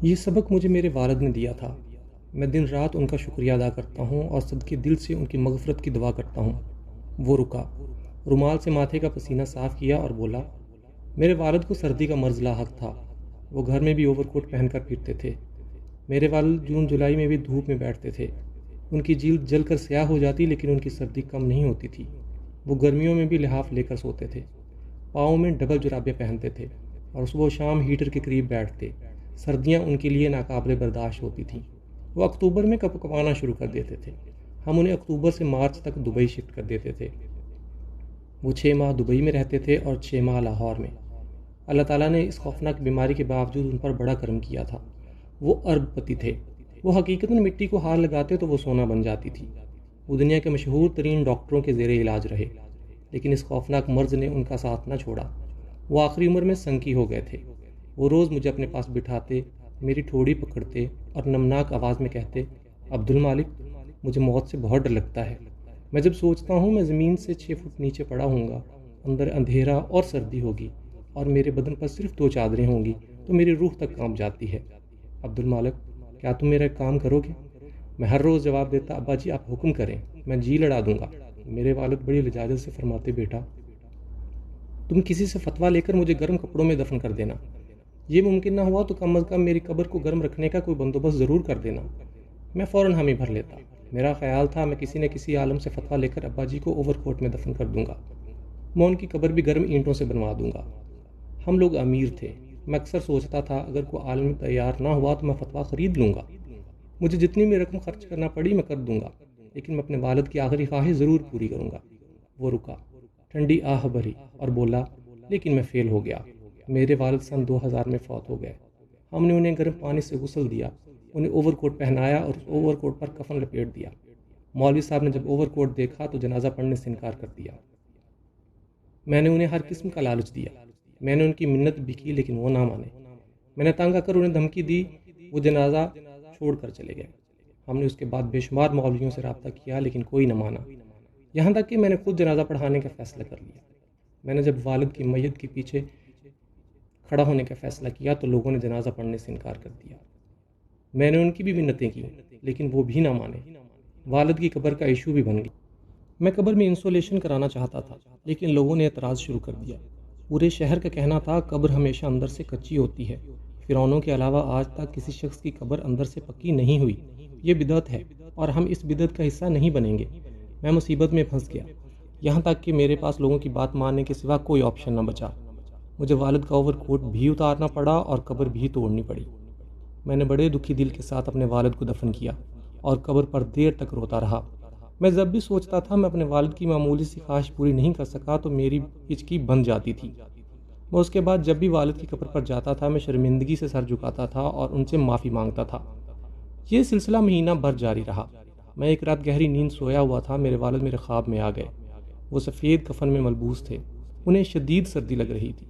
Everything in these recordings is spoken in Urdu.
یہ سبق مجھے میرے والد نے دیا تھا۔ میں دن رات ان کا شکریہ ادا کرتا ہوں اور صدقے دل سے ان کی مغفرت کی دعا کرتا ہوں۔ وہ رکا، رومال سے ماتھے کا پسینہ صاف کیا اور بولا، میرے والد کو سردی کا مرض لاحق تھا۔ وہ گھر میں بھی اوور کوٹ پہن کر پھرتے تھے۔ میرے والد جون جولائی میں بھی دھوپ میں بیٹھتے تھے۔ ان کی جلد جل کر سیاہ ہو جاتی لیکن ان کی سردی کم نہیں ہوتی تھی۔ وہ گرمیوں میں بھی لحاف لے کر سوتے تھے، پاؤں میں ڈبل جرابیں پہنتے تھے اور صبح و شام ہیٹر کے قریب بیٹھتے۔ سردیاں ان کے لیے ناقابل برداشت ہوتی تھیں۔ وہ اکتوبر میں کپ کپانا شروع کر دیتے تھے۔ ہم انہیں اکتوبر سے مارچ تک دبئی شفٹ کر دیتے تھے۔ وہ 6 ماہ دبئی میں رہتے تھے اور 6 ماہ لاہور میں۔ اللہ تعالیٰ نے اس خوفناک بیماری کے باوجود ان پر بڑا کرم کیا تھا۔ وہ ارب پتی تھے۔ وہ حقیقت میں مٹی کو ہاتھ لگاتے تو وہ سونا بن جاتی تھی۔ وہ دنیا کے مشہور ترین ڈاکٹروں کے زیر علاج رہے، لیکن اس خوفناک مرض نے ان کا ساتھ نہ چھوڑا۔ وہ آخری عمر میں سنکی ہو گئے تھے۔ وہ روز مجھے اپنے پاس بٹھاتے، میری ٹھوڑی پکڑتے اور نمناک آواز میں کہتے، عبدالمالک، مجھے موت سے بہت ڈر لگتا ہے۔ میں جب سوچتا ہوں میں زمین سے 6 فٹ نیچے پڑا ہوں گا، اندر اندھیرا اور سردی ہوگی اور میرے بدن پر صرف 2 چادریں ہوں گی تو میری روح تک کانپ جاتی ہے۔ عبدالمالک، کیا تم میرا کام کرو گے؟ میں ہر روز جواب دیتا، ابا جی آپ حکم کریں، میں جی لڑا دوں گا۔ میرے والد بڑی لجاجت سے فرماتے، بیٹا تم کسی سے فتویٰ لے کر مجھے گرم کپڑوں میں دفن کر دینا۔ یہ ممکن نہ ہوا تو کم از کم میری قبر کو گرم رکھنے کا کوئی بندوبست ضرور کر دینا۔ میں فوراً حامی بھر لیتا۔ میرا خیال تھا میں کسی نہ کسی عالم سے فتویٰ لے کر ابا جی کو اوور کوٹ میں دفن کر دوں گا۔ میں ان کی قبر بھی گرم اینٹوں سے بنوا دوں گا۔ ہم لوگ امیر تھے۔ میں اکثر سوچتا تھا اگر کوئی عالم تیار نہ ہوا تو میں فتویٰ خرید لوں گا۔ مجھے جتنی بھی رقم خرچ کرنا پڑی میں کر دوں گا، لیکن میں اپنے والد کی آخری خواہش ضرور پوری کروں گا۔ وہ رکا، ٹھنڈی آہ بھری اور بولا، لیکن میں فیل ہو گیا۔ میرے والد سن 2000 میں فوت ہو گئے۔ ہم نے انہیں گرم پانی سے غسل دیا، انہیں اوور کوٹ پہنایا اور اس اوور کوٹ پر کفن لپیٹ دیا۔ مولوی صاحب نے جب اوور کوٹ دیکھا تو جنازہ پڑھنے سے انکار کر دیا۔ میں نے انہیں ہر قسم کا لالچ دیا۔ میں نے ان کی منت بھی کی لیکن وہ نہ مانے۔ میں نے تنگ آ کر انہیں دھمکی دی، وہ جنازہ چھوڑ کر چلے گئے۔ ہم نے اس کے بعد بے شمار مولویوں سے رابطہ کیا لیکن کوئی نہ مانا، یہاں تک کہ میں نے خود جنازہ پڑھانے کا فیصلہ کر لیا۔ میں نے جب والد کی میت کے پیچھے کھڑا ہونے کا فیصلہ کیا تو لوگوں نے جنازہ پڑھنے سے انکار کر دیا۔ میں نے ان کی بھی منتیں کی لیکن وہ بھی نہ مانے۔ والد کی قبر کا ایشو بھی بن گئی۔ میں قبر میں انسولیشن کرانا چاہتا تھا لیکن لوگوں نے اعتراض شروع کر دیا۔ پورے شہر کا کہنا تھا قبر ہمیشہ اندر سے کچی ہوتی ہے۔ فرعونوں کے علاوہ آج تک کسی شخص کی قبر اندر سے پکی نہیں ہوئی۔ یہ بدعت ہے اور ہم اس بدعت کا حصہ نہیں بنیں گے۔ میں مصیبت میں پھنس گیا، یہاں تک کہ میرے پاس لوگوں کی بات ماننے کے سوا کوئی آپشن نہ بچا۔ مجھے والد کا اوور کوٹ بھی اتارنا پڑا اور قبر بھی توڑنی پڑی۔ میں نے بڑے دکھی دل کے ساتھ اپنے والد کو دفن کیا اور قبر پر دیر تک روتا رہا۔ میں جب بھی سوچتا تھا میں اپنے والد کی معمولی سی خواہش پوری نہیں کر سکا تو میری ہچکی بن جاتی تھی۔ میں اس کے بعد جب بھی والد کی قبر پر جاتا تھا میں شرمندگی سے سر جھکاتا تھا اور ان سے معافی مانگتا تھا۔ یہ سلسلہ مہینہ بھر جاری رہا۔ میں ایک رات گہری نیند سویا ہوا تھا، میرے والد میرے خواب میں آ گئے۔ وہ سفید کفن میں ملبوس تھے، انہیں شدید سردی لگ رہی تھی۔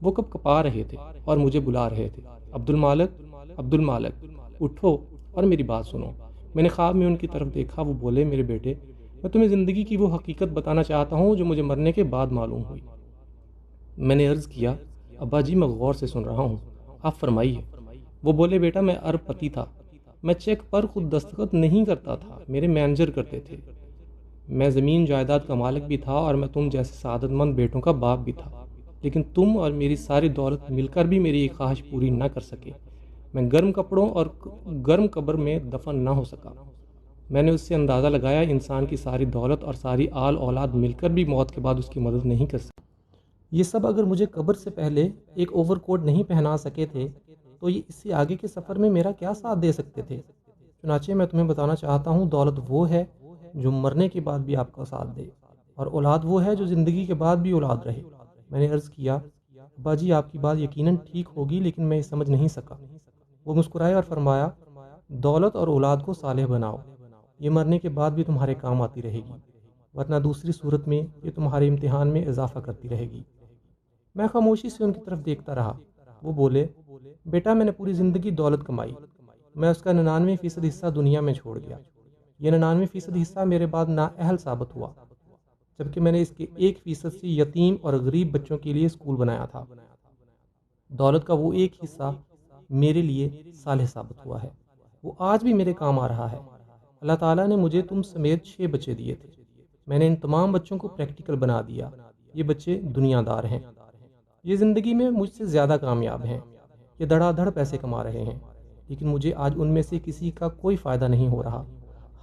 وہ کپ کپا رہے تھے اور مجھے بلا رہے تھے، عبدالمالک، عبدالمالک، اٹھو اور میری بات سنو۔ میں نے خواب میں ان کی طرف دیکھا۔ وہ بولے، میرے بیٹے، میں تمہیں زندگی کی وہ حقیقت بتانا چاہتا ہوں جو مجھے مرنے کے بعد معلوم ہوئی۔ میں نے عرض کیا، ابا جی میں غور سے سن رہا ہوں، آپ فرمائیے۔ وہ بولے، بیٹا میں ارب پتی تھا، میں چیک پر خود دستخط نہیں کرتا تھا، میرے مینیجر کرتے تھے۔ میں زمین جائیداد کا مالک بھی تھا اور میں تم جیسے سعادت مند بیٹوں کا باپ بھی تھا، لیکن تم اور میری ساری دولت مل کر بھی میری ایک خواہش پوری نہ کر سکے۔ میں گرم کپڑوں اور گرم قبر میں دفن نہ ہو سکا۔ میں نے اس سے اندازہ لگایا انسان کی ساری دولت اور ساری آل اولاد مل کر بھی موت کے بعد اس کی مدد نہیں کر سکتی۔ یہ سب اگر مجھے قبر سے پہلے ایک اوور کوٹ نہیں پہنا سکے تھے تو یہ اس سے آگے کے سفر میں میرا کیا ساتھ دے سکتے تھے؟ چنانچہ میں تمہیں بتانا چاہتا ہوں، دولت وہ ہے جو مرنے کے بعد بھی آپ کا ساتھ دے، اور اولاد وہ ہے جو زندگی کے بعد بھی اولاد رہے۔ میں نے عرض کیا، ابا جی آپ کی بات یقیناً ٹھیک ہوگی لیکن میں یہ سمجھ نہیں سکا۔ وہ مسکرائے اور فرمایا، دولت اور اولاد کو صالح بناؤ، یہ مرنے کے بعد بھی تمہارے کام آتی رہے گی، ورنہ دوسری صورت میں یہ تمہارے امتحان میں اضافہ کرتی رہے گی۔ میں خاموشی سے ان کی طرف دیکھتا رہا۔ وہ بولے، بیٹا میں نے پوری زندگی دولت کمائی، میں اس کا 99% حصہ دنیا میں چھوڑ گیا۔ یہ 99% حصہ میرے بعد نااہل ثابت ہوا، جبکہ میں نے اس کے 1% سے یتیم اور غریب بچوں کے لیے اسکول بنایا تھا۔ دولت کا وہ ایک حصہ میرے لیے صالح ثابت ہوا ہے، وہ آج بھی میرے کام آ رہا ہے۔ اللہ تعالیٰ نے مجھے تم سمیت 6 بچے دیے تھے، میں نے ان تمام بچوں کو پریکٹیکل بنا دیا۔ یہ بچے دنیا دار ہیں، یہ زندگی میں مجھ سے زیادہ کامیاب ہیں، یہ دھڑا دھڑ پیسے کما رہے ہیں، لیکن مجھے آج ان میں سے کسی کا کوئی فائدہ نہیں ہو رہا۔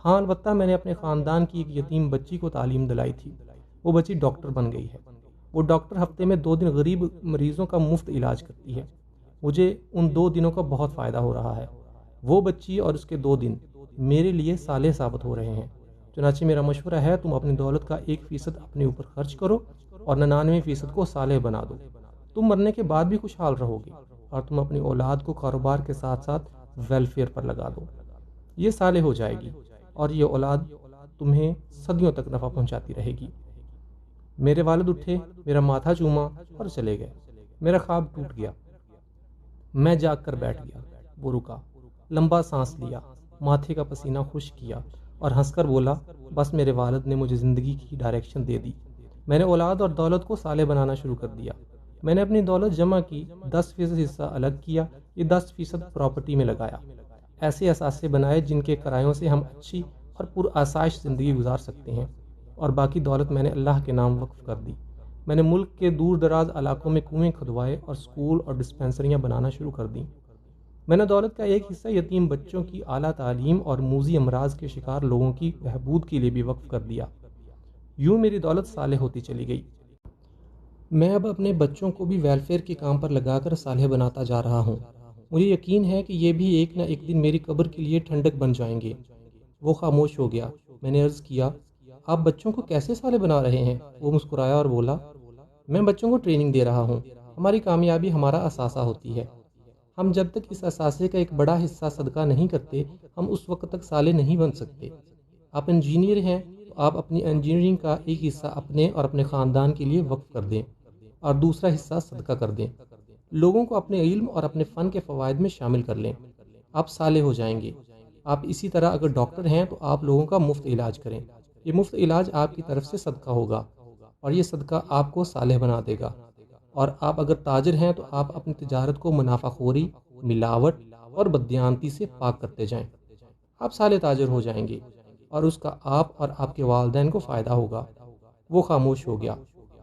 ہاں البتہ میں نے اپنے خاندان کی ایک یتیم بچی کو تعلیم دلائی تھی، وہ بچی ڈاکٹر بن گئی ہے۔ وہ ڈاکٹر ہفتے میں 2 دن غریب مریضوں کا مفت علاج کرتی ہے، مجھے ان 2 دنوں کا بہت فائدہ ہو رہا ہے۔ وہ بچی اور اس کے 2 دن میرے لیے صالح ثابت ہو رہے ہیں۔ چنانچہ میرا مشورہ ہے تم اپنی دولت کا 1% اپنے اوپر خرچ کرو اور 99% کو صالح بنا دو۔ تم مرنے کے بعد بھی خوشحال رہو گے، اور تم اپنی اولاد کو کاروبار کے ساتھ ساتھ ویلفیئر پر لگا دو، یہ صالح ہو جائے گی اور یہ اولاد تمہیں صدیوں تک نفع پہنچاتی رہے گی۔ میرے والد اٹھے، میرا ماتھا چوما اور چلے گئے۔ میرا خواب ٹوٹ گیا، میں جاگ کر بیٹھ گیا۔ وہ رکا، لمبا سانس لیا، ماتھے کا پسینہ خشک کیا اور ہنس کر بولا، بس میرے والد نے مجھے زندگی کی ڈائریکشن دے دی۔ میں نے اولاد اور دولت کو صالح بنانا شروع کر دیا۔ میں نے اپنی دولت جمع کی، 10% حصہ الگ کیا، یہ 10% پراپرٹی میں لگایا، ایسے اثاثے بنائے جن کے کرایوں سے ہم اچھی اور پرآسائش زندگی گزار سکتے ہیں، اور باقی دولت میں نے اللہ کے نام وقف کر دی۔ میں نے ملک کے دور دراز علاقوں میں کنویں کھدوائے اور سکول اور ڈسپینسریاں بنانا شروع کر دیں۔ میں نے دولت کا ایک حصہ یتیم بچوں کی اعلیٰ تعلیم اور موذی امراض کے شکار لوگوں کی بہبود کے لیے بھی وقف کر دیا۔ یوں میری دولت صالح ہوتی چلی گئی۔ میں اب اپنے بچوں کو بھی ویلفیئر کے کام پر لگا کر صالح بناتا جا رہا ہوں۔ مجھے یقین ہے کہ یہ بھی ایک نہ ایک دن میری قبر کے لیے ٹھنڈک بن جائیں گے۔ وہ خاموش ہو گیا۔ میں نے عرض کیا، آپ بچوں کو کیسے صالح بنا رہے ہیں؟ وہ مسکرایا اور بولا، میں بچوں کو ٹریننگ دے رہا ہوں۔ ہماری کامیابی ہمارا اثاثہ ہوتی ہے، ہم جب تک اس اثاثے کا ایک بڑا حصہ صدقہ نہیں کرتے ہم اس وقت تک صالح نہیں بن سکتے۔ آپ انجینئر ہیں تو آپ اپنی انجینئرنگ کا ایک حصہ اپنے اور اپنے خاندان کے لیے وقف کر دیں اور دوسرا حصہ صدقہ کر دیں۔ لوگوں کو اپنے علم اور اپنے فن کے فوائد میں شامل کر لیں، آپ صالح ہو جائیں گے۔ آپ اسی طرح اگر ڈاکٹر ہیں تو آپ لوگوں کا مفت علاج کریں، یہ مفت علاج آپ کی طرف سے صدقہ ہوگا اور یہ صدقہ آپ کو صالح بنا دے گا۔ اور آپ اگر تاجر ہیں تو آپ اپنی تجارت کو منافع خوری، ملاوٹ اور بددیانتی سے پاک کرتے جائیں، آپ صالح تاجر ہو جائیں گے اور اس کا آپ اور آپ کے والدین کو فائدہ ہوگا۔ وہ خاموش ہو گیا۔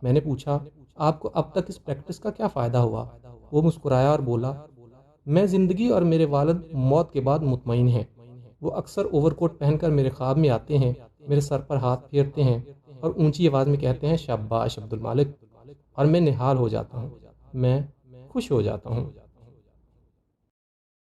میں نے پوچھا، آپ کو اب تک اس پریکٹس کا کیا فائدہ ہوا؟ وہ مسکرایا اور بولا، میں زندگی اور میرے والد موت کے بعد مطمئن ہیں۔ وہ اکثر اوور کوٹ پہن کر میرے خواب میں آتے ہیں، میرے سر پر ہاتھ پھیرتے ہیں اور اونچی آواز میں کہتے ہیں، شاباش عبد المالک، اور میں نہال ہو جاتا ہوں، میں خوش ہو جاتا ہوں۔